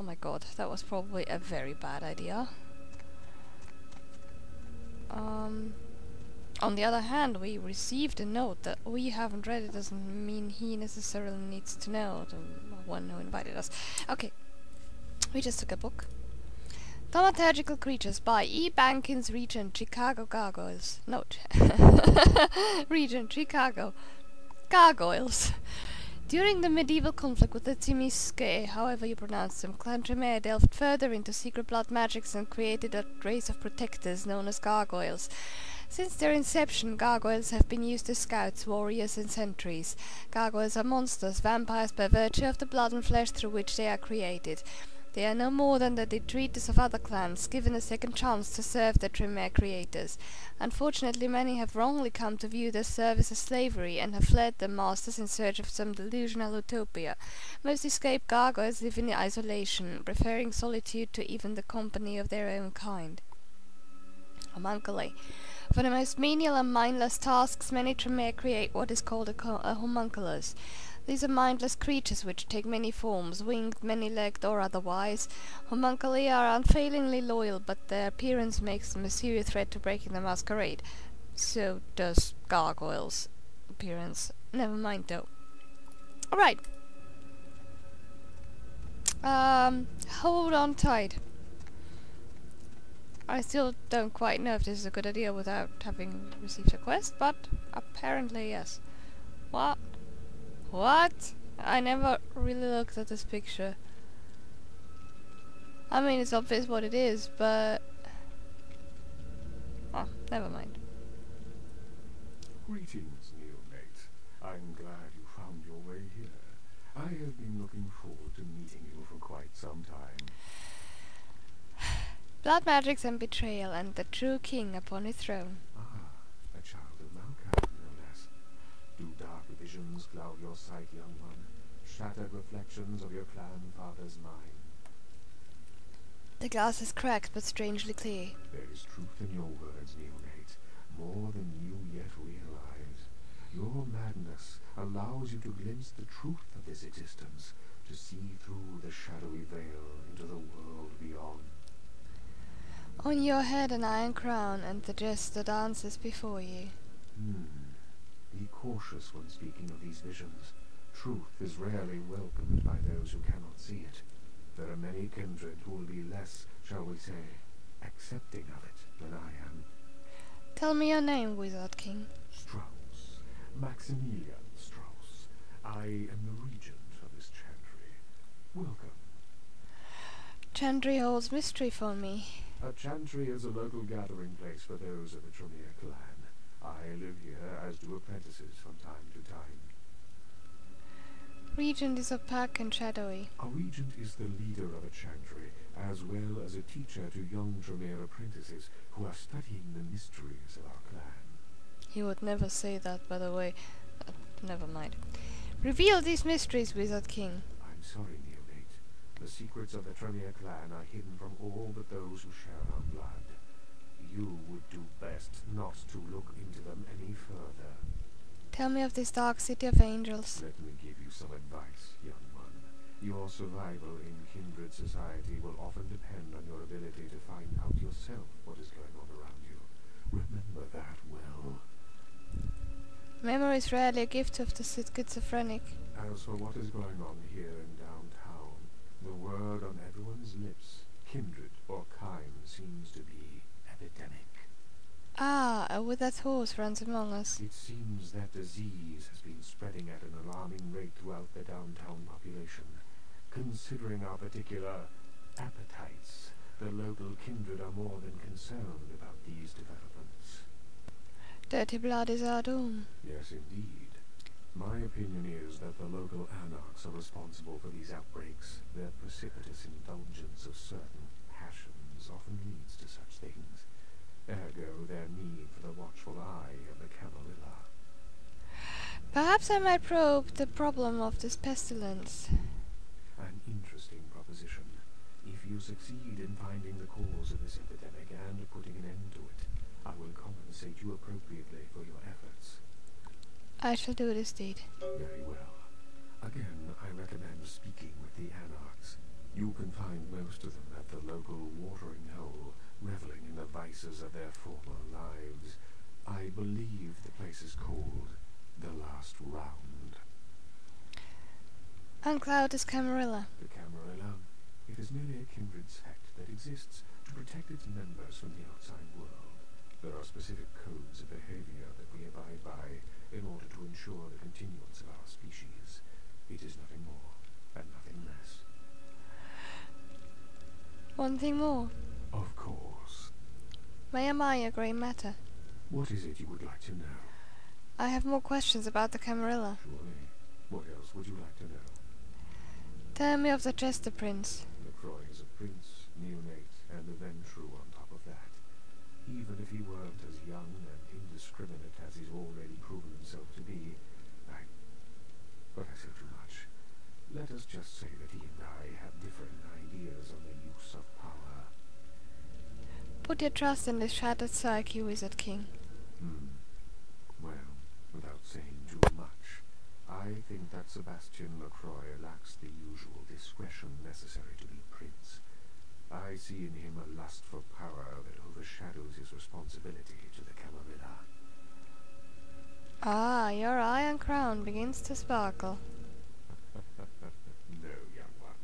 Oh my god, that was probably a very bad idea. On the other hand, we received a note that we haven't read. It doesn't mean he necessarily needs to know, the one who invited us. Okay, we just took a book. Thaumaturgical Creatures by E. Bankins, Regent, Chicago Gargoyles. No, Regent, Chicago. Gargoyles. During the medieval conflict with the Tzimiske, however you pronounce them, Clan Tremere delved further into secret blood magics and created a race of protectors known as gargoyles. Since their inception, gargoyles have been used as scouts, warriors and sentries. Gargoyles are monsters, vampires by virtue of the blood and flesh through which they are created. They are no more than the detritus of other clans, given a second chance to serve their Tremere creators. Unfortunately, many have wrongly come to view their service as slavery and have fled their masters in search of some delusional utopia. Most escaped gargoyles live in isolation, preferring solitude to even the company of their own kind. Homunculi. For the most menial and mindless tasks, many Tremere create what is called a homunculus. These are mindless creatures which take many forms, winged, many-legged or otherwise. Homunculi are unfailingly loyal, but their appearance makes them a serious threat to breaking the Masquerade. So does gargoyles' appearance. Never mind though. Alright. Hold on tight. I still don't quite know if this is a good idea without having received a quest, but apparently yes. What? What? I never really looked at this picture. I mean, it's obvious what it is, but... oh, never mind. Greetings, neomate. I'm glad you found your way here. I have been looking forward to meeting you for quite some time. Blood magics and betrayal, and the true king upon his throne. Ah, a child of Malkavian, no less. Do dark visions cloud your sight, young one? Shattered reflections of your clan father's mind? The glass is cracked, but strangely clear. There is truth in your words, neonate, more than you yet realize. Your madness allows you to glimpse the truth of this existence, to see through the shadowy veil into the world beyond. On your head an iron crown, and the jester dances before you. Be cautious when speaking of these visions. Truth is rarely welcomed by those who cannot see it. There are many kindred who will be less, shall we say, accepting of it than I am. Tell me your name, Wizard King. Strauss. Maximilian Strauss. I am the regent of this Chantry. Welcome. Chantry holds mystery for me. A Chantry is a local gathering place for those of the Tremere clan. I live here, as do apprentices from time to time. Regent is opaque and shadowy. A regent is the leader of a Chantry, as well as a teacher to young Tremere apprentices who are studying the mysteries of our clan. He would never say that, by the way. Never mind. Reveal these mysteries, Wizard King. I'm sorry, neonate. The secrets of the Tremere clan are hidden from all but those who share our blood. You would do best not to look into them any further. Tell me of this dark city of angels. Let me give you some advice, young one. Your survival in kindred society will often depend on your ability to find out yourself what is going on around you. Remember that well. Memory is rarely a gift of the schizophrenic. As for what is going on here in downtown, the word on everyone's lips, kindred or kind, seems to be epidemic. Ah, a withered horse runs among us. It seems that disease has been spreading at an alarming rate throughout the downtown population. Considering our particular appetites, the local kindred are more than concerned about these developments. Dirty blood is our doom. Yes, indeed. My opinion is that the local Anarchs are responsible for these outbreaks. Their precipitous indulgence of certain passions often leads to such things. Ergo, their need for the watchful eye of the camarilla. Perhaps I might probe the problem of this pestilence. An interesting proposition. If you succeed in finding the cause of this epidemic and putting an end to it, I will compensate you appropriately for your efforts. I shall do this deed. Very well. Again, I recommend speaking with the Anarchs. You can find most of them at the local watering hole, reveling in the vices of their former lives. I believe the place is called The Last Round. Uncloud is camarilla. The camarilla. It is merely a kindred sect that exists to protect its members from the outside world. There are specific codes of behavior that we abide by in order to ensure the continuance of our species. It is nothing more and nothing less. One thing more. Of course. May I a grey matter? What is it you would like to know? I have more questions about the camarilla. Surely. What else would you like to know? Tell me of the Jester Prince. LaCroix is a prince, neonate, and a Ventru on top of that. Even if he weren't as young and indiscriminate as he's already proven himself to be, But I say too much. Let us just say that he and I have differing ideas on the use of power. Put your trust in this shattered psyche, Wizard King. Well, without saying too much, I think that Sebastian LaCroix lacks the usual discretion necessary to be prince. I see in him a lust for power that overshadows his responsibility to the camarilla. Ah, your iron crown begins to sparkle. No, young one.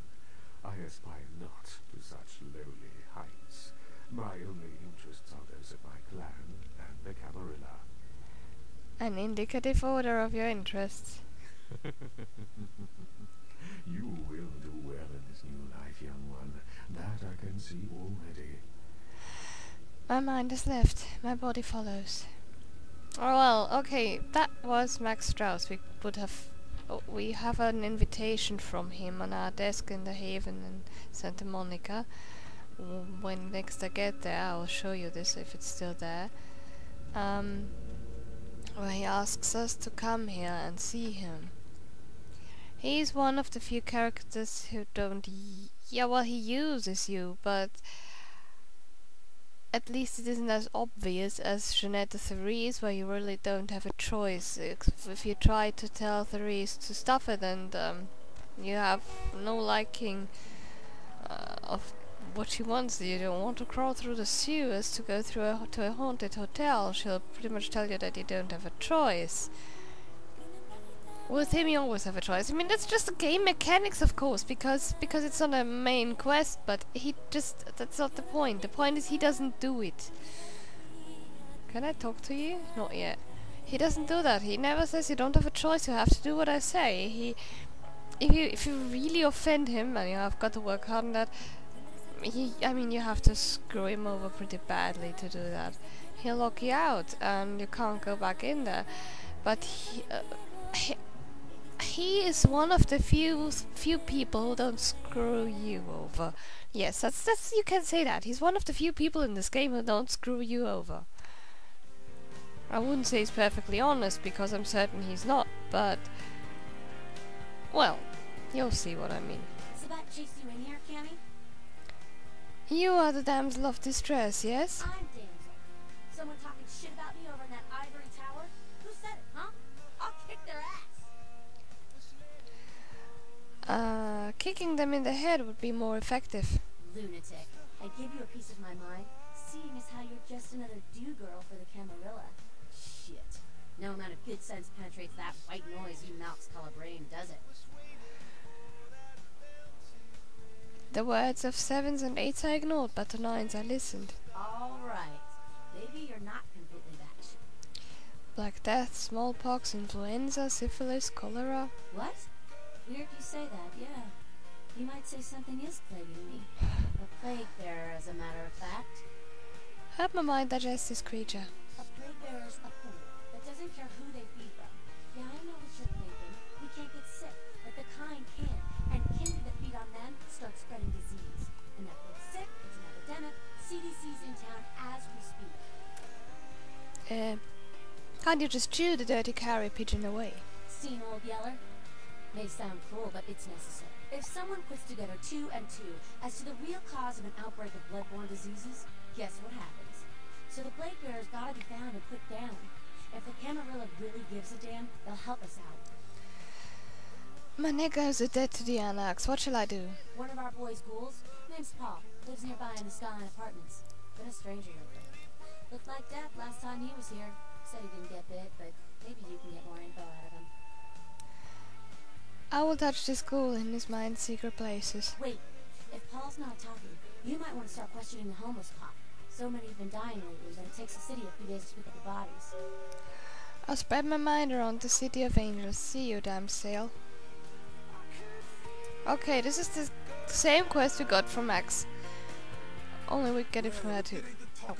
I aspire not to such lowly heights. My only interests are those of my clan and the camarilla. An indicative order of your interests. You will do well in this new life, young one. That I can see already. My mind has left, my body follows. Oh well, okay, that was Max Strauss. We have an invitation from him on our desk in the Haven in Santa Monica. When next I get there, I'll show you this if it's still there. Where he asks us to come here and see him. He's one of the few characters who don't... yeah, well, he uses you, but... at least it isn't as obvious as Jeanette Therese, where you really don't have a choice. If you try to tell Therese to stop it, and you have no liking of what she wants, you don't want to crawl through the sewers to go through to a haunted hotel, she'll pretty much tell you that you don't have a choice. With him you always have a choice. I mean, that's just the game mechanics, of course, because it's not a main quest, but that's not the point. The point is he doesn't do it. Can I talk to you? Not yet. He doesn't do that. He never says you don't have a choice, you have to do what I say. If you really offend him, and you have got to work hard on that, I mean, you have to screw him over pretty badly to do that. He'll lock you out, and you can't go back in there. But he is one of the few people who don't screw you over. Yes, that's you can say that. He's one of the few people in this game who don't screw you over. I wouldn't say he's perfectly honest, because I'm certain he's not, but... well, you'll see what I mean. Sebat chased you in here, Cammy? You are the damsel of distress, yes? I'm Damsel. Someone talking shit about me over in that ivory tower? Who said it, huh? I'll kick their ass! Kicking them in the head would be more effective. Lunatic. I give you a piece of my mind, seeing as how you're just another do-girl for the camarilla. Shit. No amount of good sense penetrates that white noise you mouths call a brain, does it? The words of 7s and 8s I ignored, but to 9s I listened. Alright. Maybe you're not completely batshit. Black Death, smallpox, influenza, syphilis, cholera. What? Weird you say that, yeah. You might say something is plaguing me. A plague bearer, as a matter of fact. Help my mind digest this creature. A plague bearer's a fool that doesn't care who they feed from. Yeah, I know what you're thinking. We can't get sick, but the kind can. And kindred that feed on them start spreading disease. And that gets sick, it's an epidemic. CDC's in town as we speak. Can't you just chew the dirty carrier pigeon away? Seen Old Yeller? May sound cruel, but it's necessary. If someone puts together 2 and 2 as to the real cause of an outbreak of bloodborne diseases, guess what happens? So the plague bearer's gotta be found and put down. If the camarilla really gives a damn, they'll help us out. My niggas are dead to the Anarchs. What shall I do? One of our boys' ghouls, name's Paul, lives nearby in the Skyline Apartments. Been a stranger lately. Looked like death last time he was here. Said he didn't get bit, but maybe you can get more info out of him. I will touch this ghoul in his mind's secret places. Wait, if Paul's not talking, you might want to start questioning the homeless cop. So many have been dying lately that it takes the city a few days to pick up the bodies. I'll spread my mind around the City of Angels. See you, Damsel. Okay, this is the same quest we got from Max. Only we get it from her too. Oh.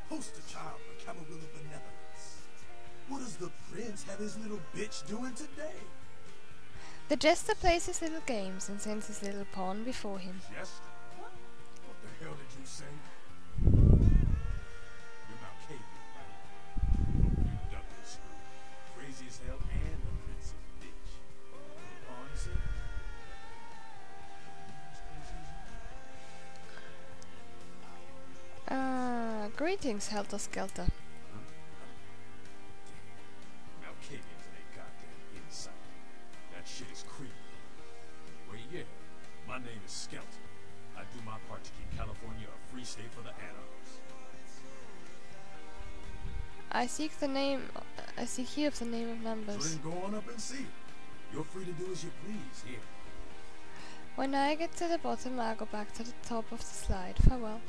Poster child for camarilla benevolence. What does the prince have his little bitch doing today? The jester plays his little games and sends his little pawn before him. Jester? What the hell did you say? You're Malkavian, right? You double screwed. Crazy as hell and the prince's bitch. Pawn, you say? Greetings, Helter-Skelter. Malkavians and they goddamn insight. That shit is creepy. Well, yeah, my name is Skelter. I do my part to keep California a free state for the Anarchs. I seek here of the name of So numbers. then go on up and see. You're free to do as you please here. When I get to the bottom, I'll go back to the top of the slide. Farewell.